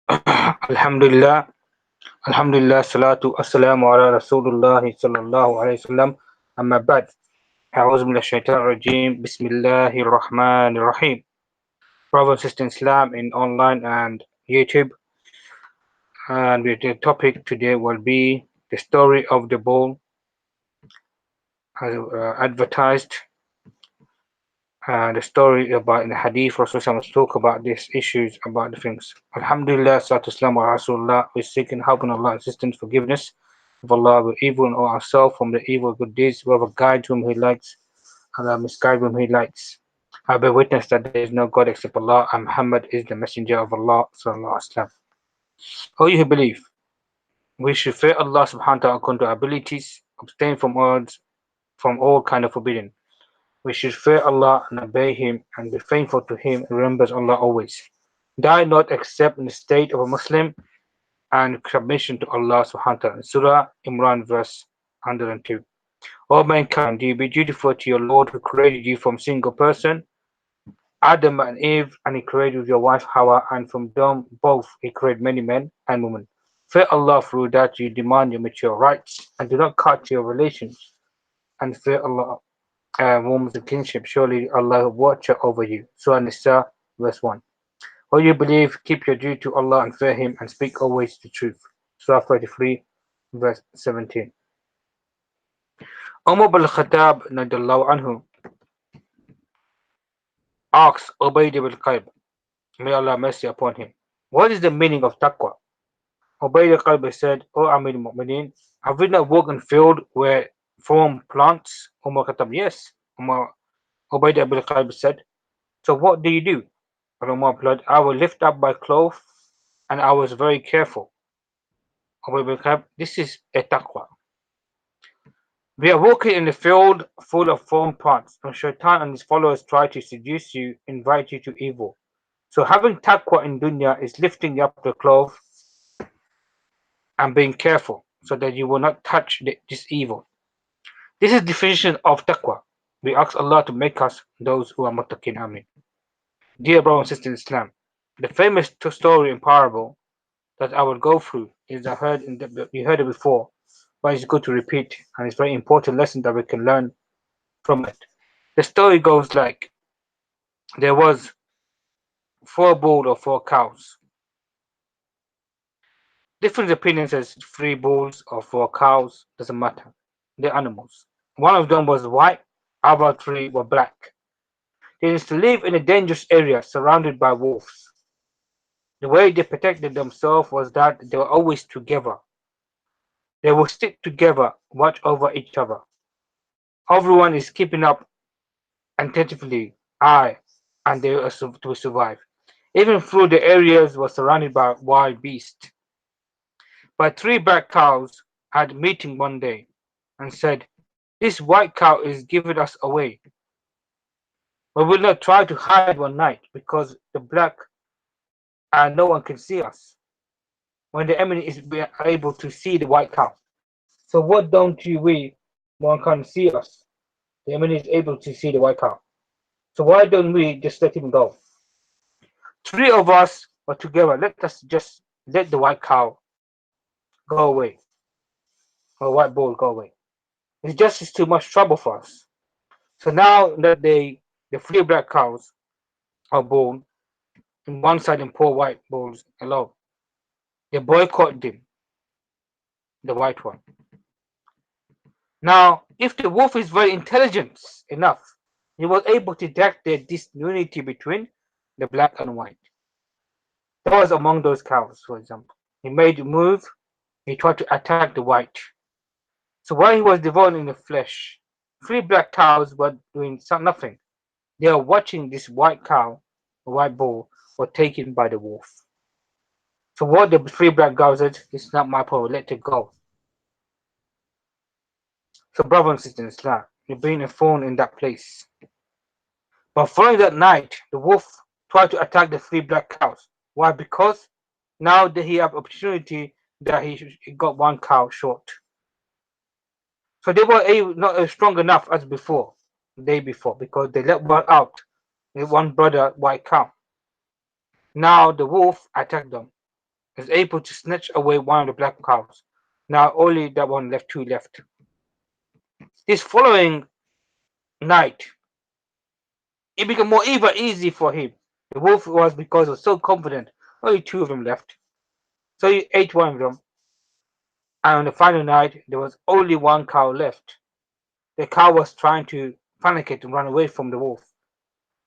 Alhamdulillah, Alhamdulillah, salatu assalamu ala Rasulullah sallallahu alayhi wasallam. Amma ba'd. A'udhu billahi shaitan rajim. Bismillahir Rahmanir Rahim. Brothers and sisters in Islam in online and YouTube. And the topic today will be the story of the bull as advertised, the story about in the hadith Rasulullah talk about these issues about the things. Alhamdulillah, salatu assalamu ala Rasulullah. We seeking help in Allah, assistance, forgiveness of Allah with evil and ourselves from the evil good deeds, whoever guides whom He likes, Allah misguide whom He likes. I bear witness that there is no God except Allah, and Muhammad is the messenger of Allah. Sallallahu Alaihi Wasallam. O you who believe, we should fear Allah subhanahu wa ta'ala according to our abilities, abstain from all kind of forbidden. We should fear Allah and obey Him and be faithful to Him and remember Allah always. Die not except in the state of a Muslim and submission to Allah subhanahu wa ta'ala. Surah Imran verse 102. O mankind, do you be dutiful to your Lord who created you from single person, Adam and Eve, and He created with your wife Hawa, and from them both He created many men and women. Fear Allah through that you demand your mature rights, and do not cut your relations, and fear Allah warms the kinship. Surely Allah will watch over you. Surah Nisa verse 1. O you believe, keep your duty to Allah and fear Him, and speak always the truth. Surah 33 verse 17. Umar bin Khattab anhu asks Ubayd ibn Qaib, may Allah have mercy upon him, what is the meaning of taqwa? Ubayd ibn Qaib said, O Amir al-Mu'mineen, have we not walked in field where form plants? Umar Khattab, yes. Ubayd ibn Qaib said, so what do you do? Umar replied, I will lift up my cloth, and I was very careful. Ubayd ibn Qaib, this is a taqwa. We are walking in a field full of thorn plants, and Shaitan and his followers try to seduce you, invite you to evil. So having taqwa in dunya is lifting up the cloth and being careful so that you will not touch this evil. This is the definition of taqwa. We ask Allah to make us those who are muttaqin. Ameen. Dear brothers and sisters in Islam, the famous story and parable that I will go through is you heard it before, but it's good to repeat, and it's a very important lesson that we can learn from it. The story goes like there was four bulls or four cows. Different opinions as three bulls or four cows doesn't matter. They're animals. One of them was white, other three were black. They used to live in a dangerous area surrounded by wolves. The way they protected themselves was that they were always together. They will stick together, watch over each other. Everyone is keeping up attentively, and they are to survive. Even though the areas were surrounded by wild beasts. But three black cows had a meeting one day and said, this white cow is giving us away. We will not try to hide one night because the black and no one can see us. When the enemy is able to see the white cow. So what don't we one can't see us? The enemy is able to see the white cow. So why don't we just let him go? Three of us are together. Let us just let the white cow go away. Or white bull go away. It's just too much trouble for us. So now that the three black cows are born, on one side and poor white bulls alone, they boycott them, the white one. Now, if the wolf is very intelligent enough, he was able to detect the disunity between the black and white. That was among those cows, for example. He made a move, he tried to attack the white. So while he was devouring the flesh, three black cows were doing nothing. They are watching this white cow, the white bull, were taken by the wolf. So what the three black cows said, it's not my problem, let it go. So brothers and sisters in Islam, you're being informed in that place. But following that night, the wolf tried to attack the three black cows. Why? Because now that he have opportunity that he got one cow short. So they were not strong enough as before, the day before, because they let one out, with one brother white cow. Now the wolf attacked them. was able to snatch away one of the black cows. Now only that one left, two left. This following night, it became more even easy for him. The wolf was because he was so confident. Only two of them left. So he ate one of them. And on the final night, there was only one cow left. The cow was trying to panicate and run away from the wolf.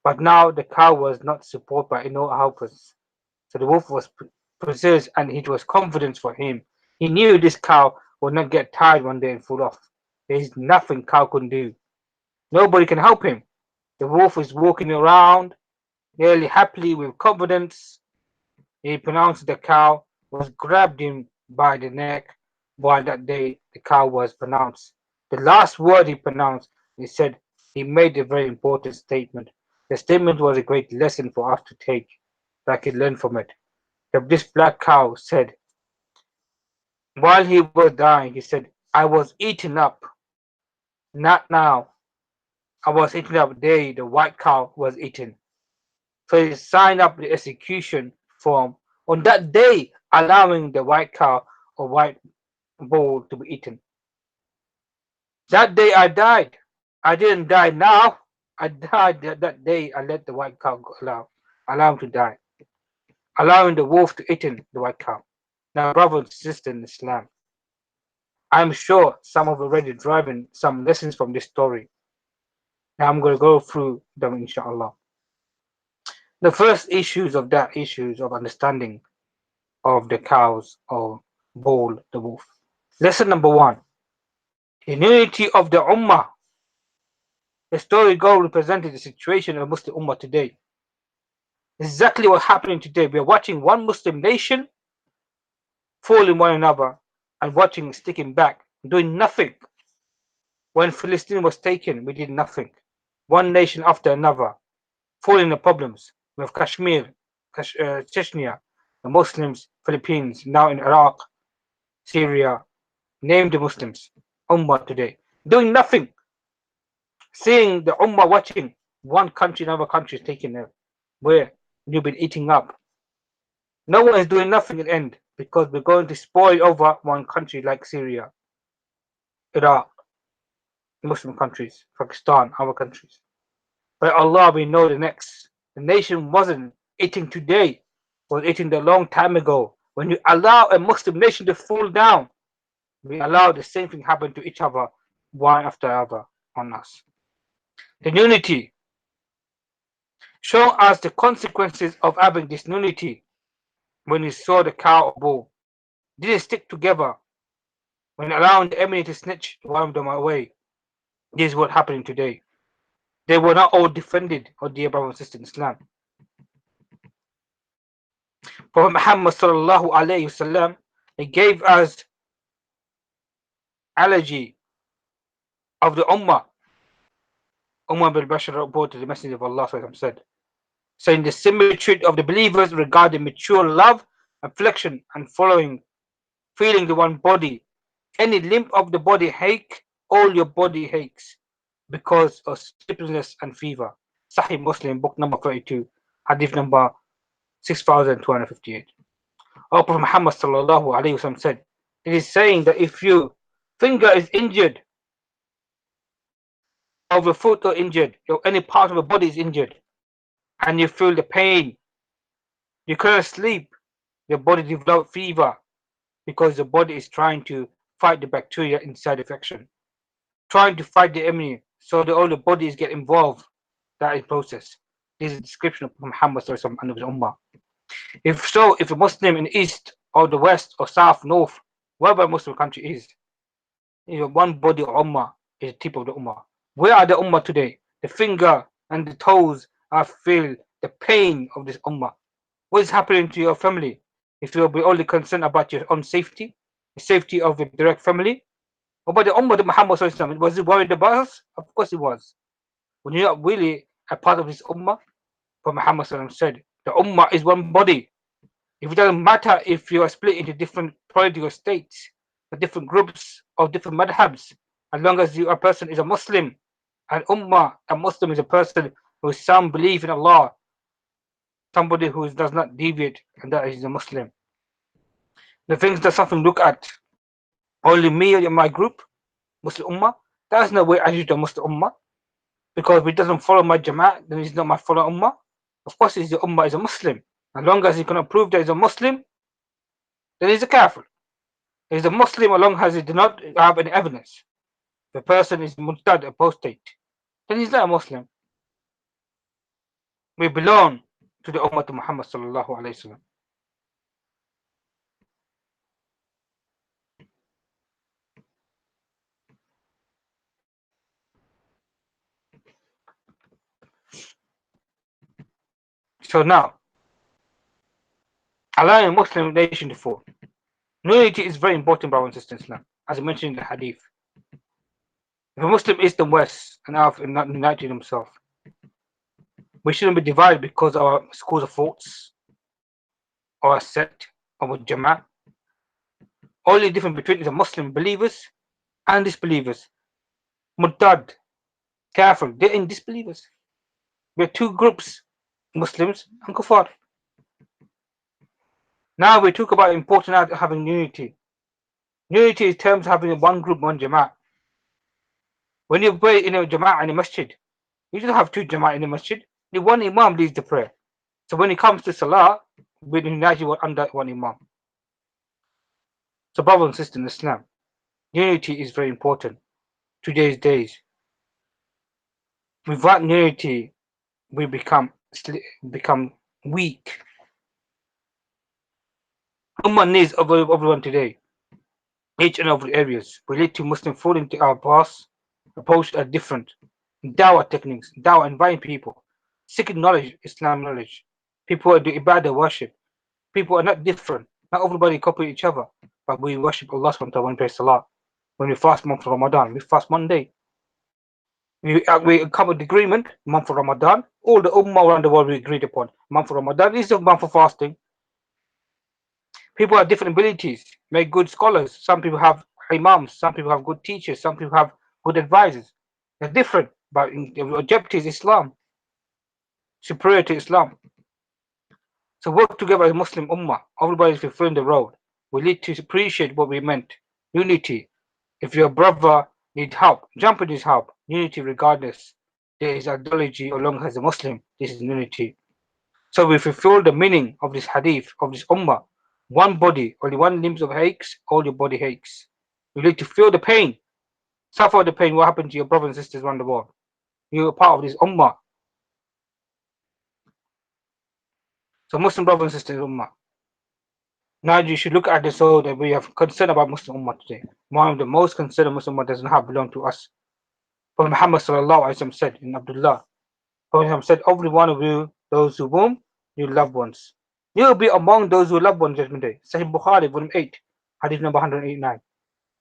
But now the cow was not supported by no helpers. So the wolf was possessed and it was confidence for him. He knew this cow would not get tired one day and fall off. There is nothing cow can do. Nobody can help him. The wolf is walking around nearly happily with confidence. He pronounced the cow was grabbed him by the neck while that day the cow was pronounced. The last word he pronounced, he said he made a very important statement. The statement was a great lesson for us to take, that I could learn from it. This black cow said, while he was dying, he said, I was eaten up, not now. I was eaten up the day the white cow was eaten. So he signed up the execution form on that day, allowing the white cow or white bull to be eaten. That day I died. I didn't die now. I died that day. I let the white cow allow him to die, allowing the wolf to eat the white cow. Now, brothers and sisters in Islam, I'm sure some have already driven some lessons from this story. Now I'm going to go through them, inshallah. The first issues of understanding of the cows or bull, the wolf. Lesson number one: the unity of the Ummah. The story goal represented the situation of the Muslim Ummah today. Exactly what's happening today. We are watching one Muslim nation falling one another and watching sticking back, doing nothing. When Palestine was taken, we did nothing. One nation after another, falling the problems. We have Kashmir, Chechnya, the Muslims, Philippines, now in Iraq, Syria. Name the Muslims. Ummah today. Doing nothing. Seeing the Ummah watching one country, another country is taking there. Where you've been eating up. No one is doing nothing in the end because we're going to spoil over one country like Syria, Iraq, Muslim countries, Pakistan, other countries. By Allah, we know the nation wasn't eating today, was eating a long time ago. When you allow a Muslim nation to fall down, we allow the same thing happen to each other, one after other on us. The unity. Show us the consequences of having disunity when you saw the cow or bull. Didn't stick together when allowing the enemy to snatch one of them away. This is what happening today. They were not all defended, or dear brothers and sisters in Islam. Prophet Muhammad sallallahu alayhi wasallam, he gave us allergy of the Ummah. Ummah bin Bashar reported the Messenger of Allah said, saying the similitude of the believers regarding mature love, affection, and feeling the one body. Any limb of the body ache, all your body aches because of sleeplessness and fever. Sahih Muslim, book number 32, hadith number 6258. Our Prophet Muhammad sallallahu alayhi wasallam said, it is saying that if your finger is injured, or your foot are injured, or any part of the body is injured, and you feel the pain, you cannot sleep, your body develops fever because the body is trying to fight the bacteria inside the infection, trying to fight the enemy, so that all the bodies get involved. That is process. This is a description of Muhammad sallallahu alaihi wasallam and of the Ummah. If a Muslim in the east or the west or south, north, wherever a Muslim country is, one body of Ummah is the tip of the Ummah. Where are the Ummah today? The finger and the toes are feel the pain of this Ummah. What is happening to your family? If you'll be only concerned about your own safety, the safety of your direct family, or about the Ummah of Muhammad sallallahu alaihi wasallam, was he worried about us? Of course he was. When you're not really a part of this Ummah, but Muhammad sallallahu alaihi wasallam said, the Ummah is one body. If it doesn't matter if you are split into different political states, or different groups or different madhabs, as long as a person is a Muslim, and Ummah, a Muslim is a person who has some belief in Allah, somebody who does not deviate, and that is a Muslim. The things that something look at only me and my group, Muslim Ummah, that's no way I use the Muslim Ummah. Because if he doesn't follow my Jama'at, then he's not my follow Ummah. Of course, he's the Ummah is a Muslim. As long as he can prove that he's a Muslim, then he's a Kafir. He's a Muslim as long as he does not have any evidence. The person is Murtad, apostate. Then he's not a Muslim. We belong to the Ummah of Muhammad sallallahu alayhi wasallam. So now, allowing a Muslim nation to fall. Unity is very important, brothers and sisters in Islam, as I mentioned in the Hadith. If a Muslim East and West and have not united themselves, we shouldn't be divided because of our schools of thoughts, or a sect, or a Jama'ah. Only difference between is the Muslim believers and disbelievers. Murtad, Kafir, they're in disbelievers. We're two groups, Muslims and Kuffar. Now we talk about important of having unity. Unity is terms of having one group, one Jama'ah. When you pray in a Jama'ah in a masjid, you don't have two Jama'ah in a masjid. The one Imam leads the prayer. So when it comes to Salah, we unite under one Imam. So brothers and sisters in Islam, unity is very important. Today's days, without unity, we become weak. Ummah needs of everyone today. Each and every areas relate to Muslim fall into our past approach are different. Dawah techniques, dawah inviting people, seeking knowledge, Islam knowledge. People do ibadah worship. People are not different. Not everybody copy each other, but we worship Allah subhanahu wa ta'ala when we pray Salah. When we fast month of Ramadan, we fast Monday. We come with agreement, month of Ramadan. All the Ummah around the world we agreed upon. Month of Ramadan is the month of fasting. People have different abilities, make good scholars. Some people have imams, some people have good teachers, some people have good advisors. They're different, but the objective is Islam, superior to Islam. So work together as Muslim Ummah. Everybody is fulfilling the road. We need to appreciate what we meant. Unity. If your brother needs help, jump in his help. Unity regardless. There is ideology along as a Muslim. This is unity. So we fulfill the meaning of this hadith, of this Ummah. One body, only one limbs of aches, all your body aches. You need to feel the pain. Suffer the pain. What happened to your brothers and sisters around the world? You are part of this Ummah. So Muslim brothers and sisters Ummah. Now you should look at this so that we have concern about Muslim Ummah today. One of the most concerned Muslim Ummah doesn't have belong to us. Prophet Muhammad sallallahu alaihi wasallam said in Abdullah, Prophet Muhammad said, every one of you, those who whom you loved ones. You will be among those who love on Judgment Day. Sahih Bukhari, volume 8, hadith number 189.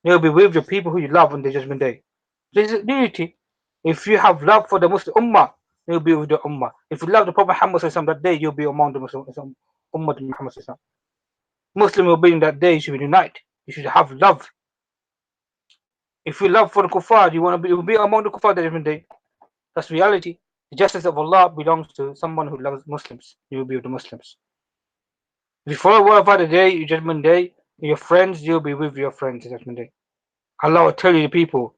You will be with the people who you love on the Judgment Day. This is unity. If you have love for the Muslim Ummah, you'll be with the Ummah. If you love the Prophet Muhammad that day, you'll be among the Muslim Ummah of Muhammad. Muslim will be in that day, you should unite. You should have love. If you love for the kuffar, you want to be among the kuffar the Judgment Day. That's reality. The justice of Allah belongs to someone who loves Muslims. You will be with the Muslims. If you follow one of the day, your Judgment Day, your friends, you'll be with your friends in Judgment Day. Allah will tell you the people,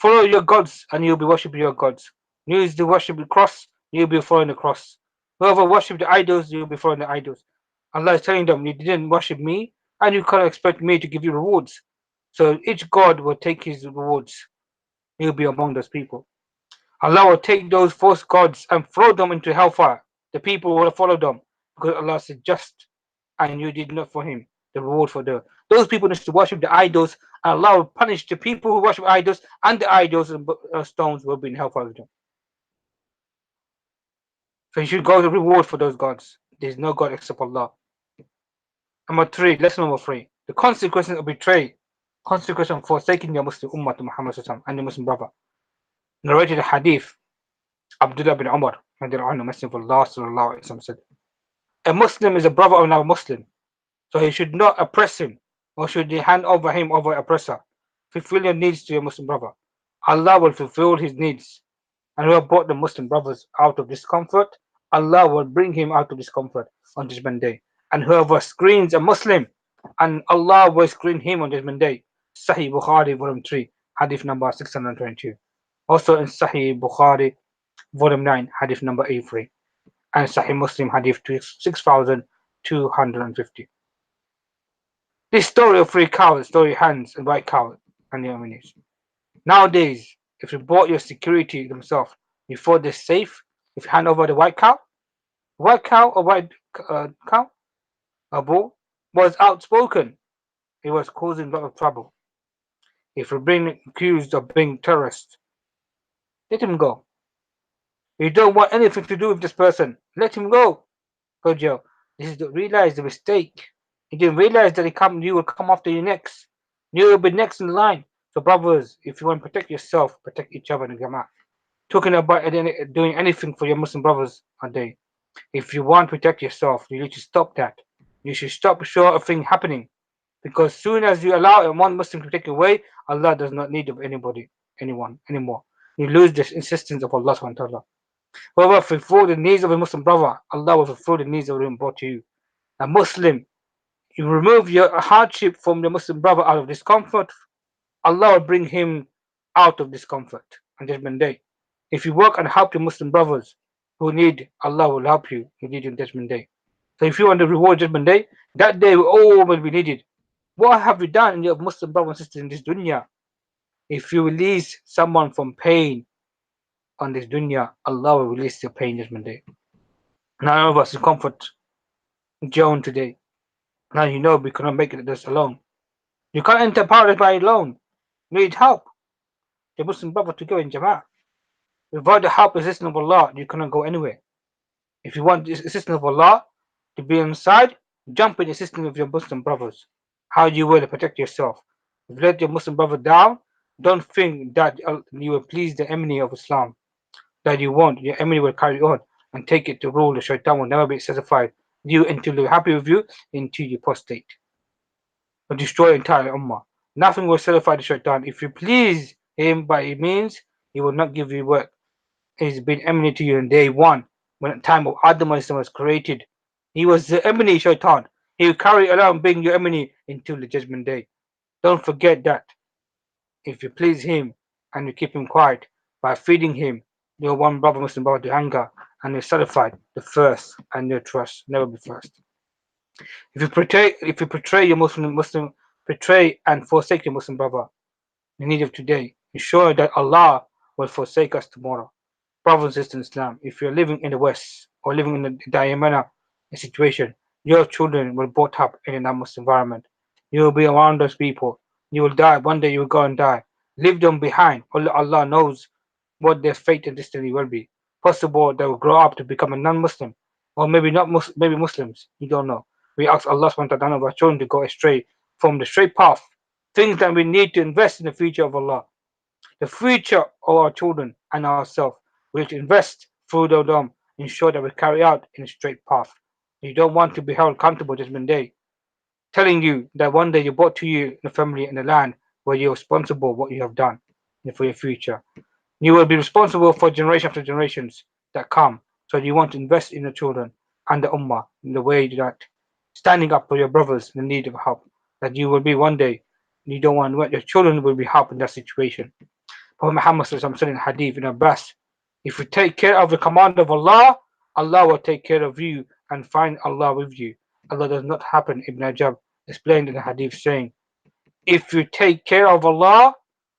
follow your gods and you'll be worshipping your gods. You use the worship the cross, you'll be following the cross. Whoever worship the idols, you'll be following the idols. Allah is telling them, you didn't worship me and you can't expect me to give you rewards. So each God will take his rewards. You'll be among those people. Allah will take those false gods and throw them into hellfire. The people will follow them because Allah is just and you did not for him the reward for those people need to worship the idols, and Allah will punish the people who worship idols, and the idols and stones will be in hellfire with them. So you should go the reward for those gods. There is no God except Allah. Lesson number 3. The consequences of betrayal, consequence of forsaking your Muslim Ummah to Muhammad and the Muslim brother. Narrated a hadith, Abdullah bin Umar, Messenger of Allah said, a Muslim is a brother of another Muslim, so he should not oppress him, or should he hand over him over oppressor. Fulfill your needs to your Muslim brother. Allah will fulfill his needs. And whoever brought the Muslim brothers out of discomfort, Allah will bring him out of discomfort on Judgment Day. And whoever screens a Muslim and Allah will screen him on Judgment Day. Sahih Bukhari, volume 3, hadith number 622. Also in Sahih Bukhari, volume 9, hadith number 83. And Sahih Muslim, hadith 6250. This story of three cows, story hands and white cow and the enemies. Nowadays, if you bought your security themselves before they're safe, if you hand over the white cow or white cow, a bull, was outspoken. He was causing a lot of trouble. If you're being accused of being terrorist, let him go. You don't want anything to do with this person. Let him go. Go jail. This is to realize the mistake. You didn't realize that you will come after you next. You will be next in line. So brothers, if you want to protect yourself, protect each other in the Jama'ah. Talking about doing anything for your Muslim brothers a day. If you want to protect yourself, you need to stop that. You should stop short of thing happening. Because soon as you allow one Muslim to take away, Allah does not need of anyone anymore. You lose the insistence of Allah subhanahu wa ta'ala. However, fulfill the needs of a Muslim brother, Allah will fulfill the needs of him brought to you. A Muslim, you remove your hardship from the Muslim brother out of discomfort, Allah will bring him out of discomfort on Judgment Day. If you work and help your Muslim brothers who need, Allah will help you who need on Judgment Day. So if you want to reward Judgment Day, that day all will be needed. What have you done in your Muslim brothers and sisters in this dunya? If you release someone from pain on this dunya, Allah will release your pain Judgment Day. None of us in comfort Joan today. Now you know we cannot make it this alone. You can't enter paradise by alone. You need help. The Muslim brother to go in Jama'ah. Without the help and assistance of Allah, you cannot go anywhere. If you want the assistance of Allah to be inside, jump in the assistance of your Muslim brothers. How you will protect yourself. If you let your Muslim brother down, don't think that you will please the enemy of Islam. That you won't. Your enemy will carry on and take it to rule. The shaitan will never be satisfied you until they're happy with you until you prostate. Or destroy entire ummah. Nothing will satisfy the shaitan. If you please him by means, he will not give you work. He's been enemy to you in day one, when the time of Adam was created. He was the enemy shaitan. He will carry around being your enemy until the judgment day. Don't forget that. If you please him and you keep him quiet by feeding him, your one brother Muslim brother to hunger and you're satisfied the first and your trust never be first. If you betray your Muslim betray and forsake your Muslim brother, the need of today, ensure that Allah will forsake us tomorrow. Brothers and sisters in Islam, if you're living in the West or living in the Diamana situation, your children will brought up in a non-Muslim environment. You will be around those people. You will die. One day you will go and die. Leave them behind. Only Allah knows what their fate and destiny will be. Possible they will grow up to become a non-Muslim, or maybe not. Maybe Muslims. You don't know. We ask Allah subhanahu wa ta'ala of our children to go astray from the straight path. Things that we need to invest in the future of Allah, the future of our children and ourselves. We have to invest through them, ensure that we carry out in a straight path. You don't want to be held accountable Judgment Day, telling you that one day you brought to you the family and the land where you're responsible for what you have done for your future. You will be responsible for generation after generations that come. So you want to invest in the children and the ummah in the way that standing up for your brothers in need of help. That you will be one day. You don't want your children will be helped in that situation. Prophet Muhammad said in Hadith in Abbas, if you take care of the command of Allah, Allah will take care of you and find Allah with you. Allah does not happen. Ibn Ajab explained in the Hadith saying, if you take care of Allah,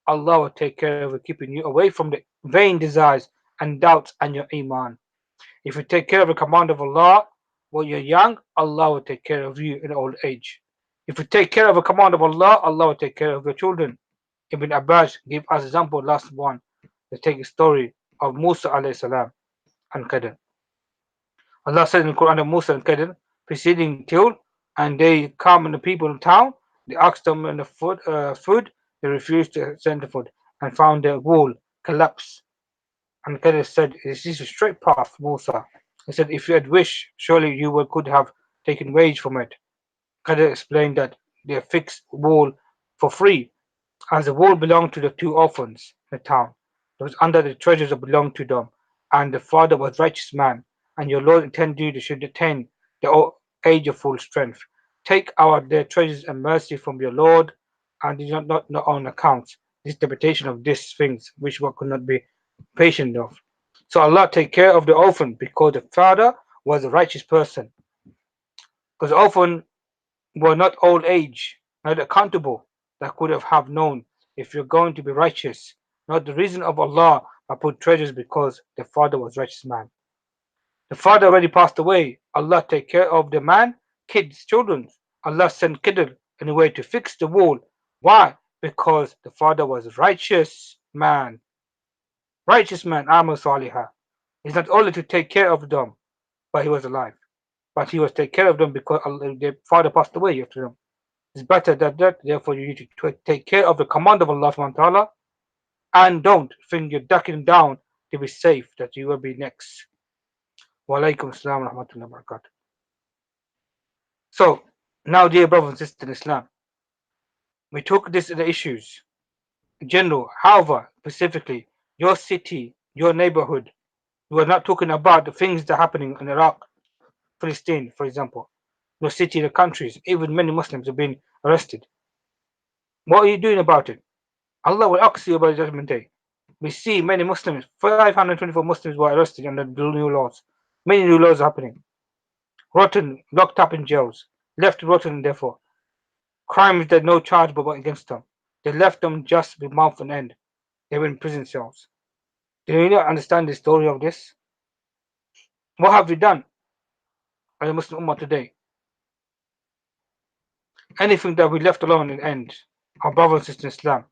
Allah will take care of you, keeping you away from the vain desires and doubts and your iman. If you take care of the command of Allah while you're young, Allah will take care of you in old age. If you take care of the command of Allah, Allah will take care of your children. Ibn Abbas gave us example last one. Let's take a story of Musa alayhi salam and Qadr. Allah said in the Quran of Musa and Qadr, preceding till, and they come in the people in town, they asked them in the food, they refused to send the food and found the wall collapse. And Qadr said, this is a straight path, Musa. He said, if you had wished, surely you could have taken wage from it. Qadr explained that they fixed wall for free, as the wall belonged to the two orphans in the town. It was under the treasures that belonged to them, and the father was righteous man, and your Lord intended you should attain the age of full strength. take our their treasures and mercy from your Lord, and did not on account this interpretation of these things which one could not be patient of. So Allah take care of the orphan because the father was a righteous person. Because orphan were not old age, not accountable, that could have known if you're going to be righteous. Not the reason of Allah I put treasures because the father was righteous man. The father already passed away. Allah take care of the man, kids, children. Allah sent Khidr in a way to fix the wall. Why? Because the father was righteous man. Righteous man, Amal Salihah. He's not only to take care of them, but he was alive. But he was take care of them because their father passed away after them. It's better that, therefore you need to take care of the command of Allah subhanahu wa ta'ala, and don't think you're ducking down to be safe that you will be next. Wa alaikum assalam wa rahmatullahi wa barakatuh. So now, dear brothers and sisters in Islam, we took this the issues in general. However, specifically your city, your neighborhood, we are not talking about the things that are happening in Iraq, Palestine, for example. Your city, the countries, even many Muslims have been arrested. What are you doing about it? Allah will ask you about the judgment day. We see many Muslims, 524 Muslims were arrested under the new laws. Many new laws are happening. Rotten, locked up in jails, left rotten therefore. Crimes that no charge but against them. They left them just with mouth and end. They were in prison cells. Do you not understand the story of this? What have we done as a Muslim Ummah today? Anything that we left alone in end, our brothers and sisters in Islam,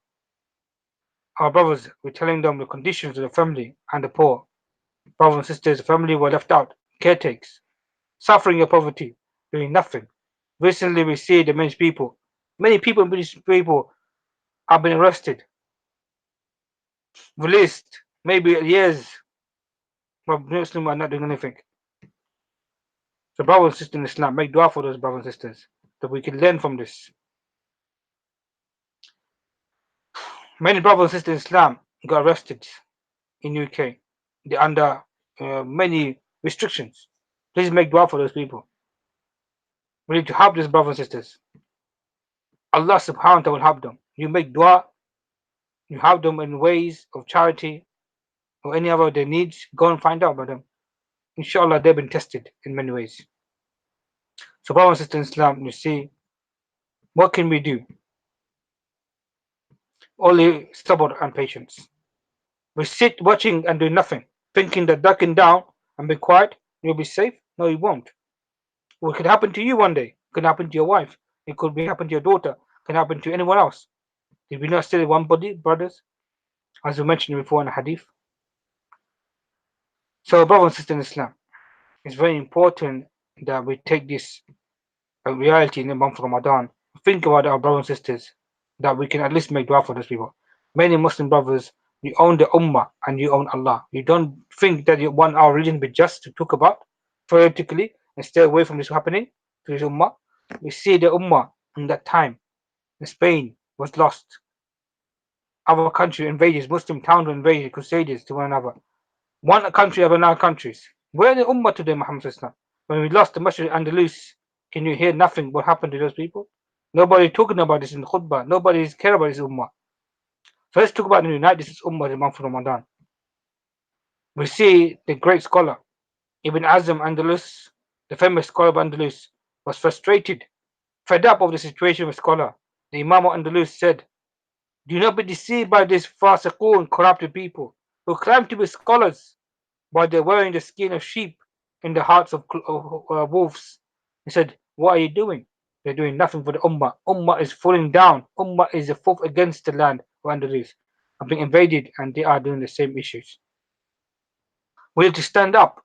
our brothers, we're telling them the conditions of the family and the poor. Brothers and sisters, the family were left out, caretakers, suffering of poverty, doing nothing. Recently, we see the many people, British people, have been arrested, released, maybe years, but Muslims are not doing anything. So, brothers and sisters in Islam, make dua for those brothers and sisters that we can learn from this. Many brothers and sisters in Islam got arrested in UK. They're under many restrictions. Please make dua for those people. We need to help these brothers and sisters. Allah subhanahu wa ta'ala will help them. You make dua, you help them in ways of charity or any other their needs, go and find out about them. Inshallah, they've been tested in many ways. So, brothers and sisters in Islam, you see, what can we do? Only sabr and patience. We sit watching and do nothing, thinking that ducking down and be quiet, you'll be safe. No, you won't. What could happen to you one day? It could happen to your wife. It could be happen to your daughter. It can happen to anyone else. Did we not still one body, brothers? As we mentioned before in the hadith. So, brothers and sisters in Islam, it's very important that we take this reality in the month of Ramadan. Think about our brothers and sisters, that we can at least make dua for those people. Many Muslim brothers, you own the Ummah and you own Allah. You don't think that you want our religion to be just to talk about theoretically and stay away from this happening to this Ummah. We see the Ummah in that time in Spain was lost. Our country invaded, Muslim towns invaded, crusaders to one another. One country over another countries. Where are the Ummah today, Muhammad Sallallahu? When we lost the Masjid Andalus, can you hear nothing what happened to those people? Nobody talking about this in the khutbah. Nobody care about this Ummah. So let's talk about the unite this Ummah in the month of Ramadan. We see the great scholar, Ibn Azm Andalus, the famous scholar of Andalus, was frustrated, fed up of the situation with scholar. The Imam of Andalus said, do not be deceived by these fasiqun, corrupted people, who claim to be scholars, but they're wearing the skin of sheep in the hearts of wolves. He said, what are you doing? They're doing nothing for the Ummah. Ummah is falling down. Ummah is a fourth against the land of Andalus, are being invaded, and they are doing the same issues. We need to stand up,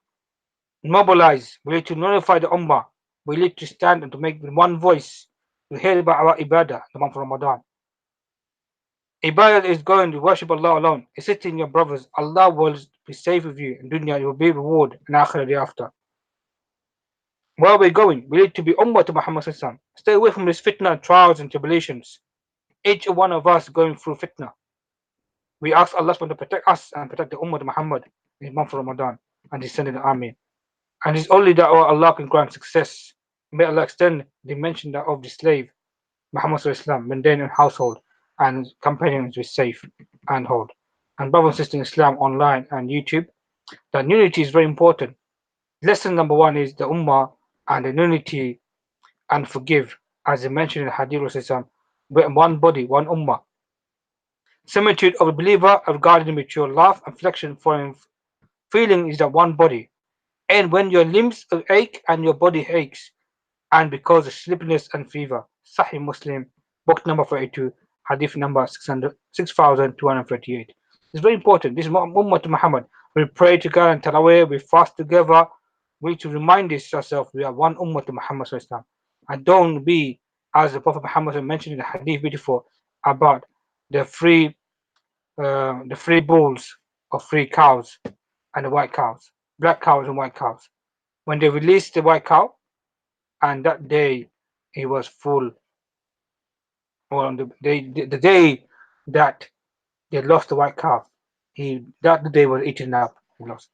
mobilize. We need to notify the Ummah. We need to stand and to make one voice to hear about our ibadah, the month of Ramadan. Ibadah is going to worship Allah alone. Assisting your brothers. Allah will be safe with you. In dunya, you will be reward in akhirah thereafter. Where are we going? We need to be ummah to Muhammad Sallallahu. Stay away from these fitna, trials and tribulations. Each one of us going through fitna. We ask Allah to protect us and protect the ummah to Muhammad in the month of Ramadan and descending army. And it's only that Allah can grant success May Allah extend the mention of the slave, Muhammad Islam, mundane and household, and companions with safe and hold. And brothers and sisters in Islam online and YouTube, that unity is very important. Lesson number one is the Ummah and the unity and forgive, as I mentioned in the Hadith of Islam, one body, one Ummah. Similitude of a believer regarding mature love and flexion for feeling is that one body. And when your limbs ache and your body aches, and because of sleepiness and fever. Sahih Muslim, book number 42, hadith number 6238. It's very important. This is Ummah to Muhammad. We pray together in Taraweeh, we fast together. We need to remind ourselves we are one Ummah to Muhammad. And don't be, as the Prophet Muhammad mentioned in the hadith before, about the free bulls of free cows and the white cows, black cows and white cows. When they released the white cow, and that day he was full, or on the day that they lost the white calf, he that the day was eaten up. He lost.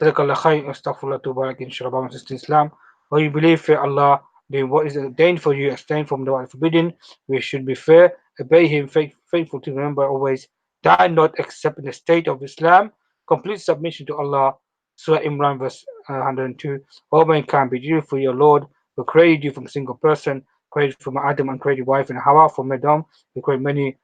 Jazakallah khair, astaghfirullah to barak inshallah, brothers and sisters in Islam. When you believe in Allah, doing what is ordained for you, abstain from the what is forbidden. We should be fair, obey Him, faithful to remember always, die not except in the state of Islam, complete submission to Allah. Surah Imran, verse 102. All mankind, be dutiful for your Lord, who created you from a single person, created from Adam and created wife and Hawa from Adam. He created many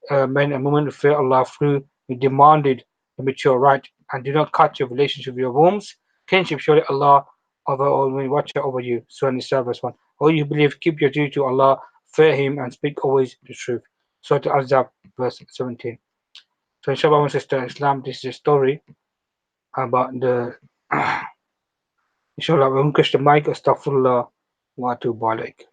men and women who fear Allah through. He demanded the mature right and do not cut your relationship with your wombs. Kinship, surely Allah over all will watch over you. Surah Nisa verse 1. All you believe, keep your duty to Allah, fear Him, and speak always the truth. Surah Al-Azab verse 17. So inshallah, my sister Islam, this is a story about the inshallah, we the mic, astaghfirullah wa atubu alaik.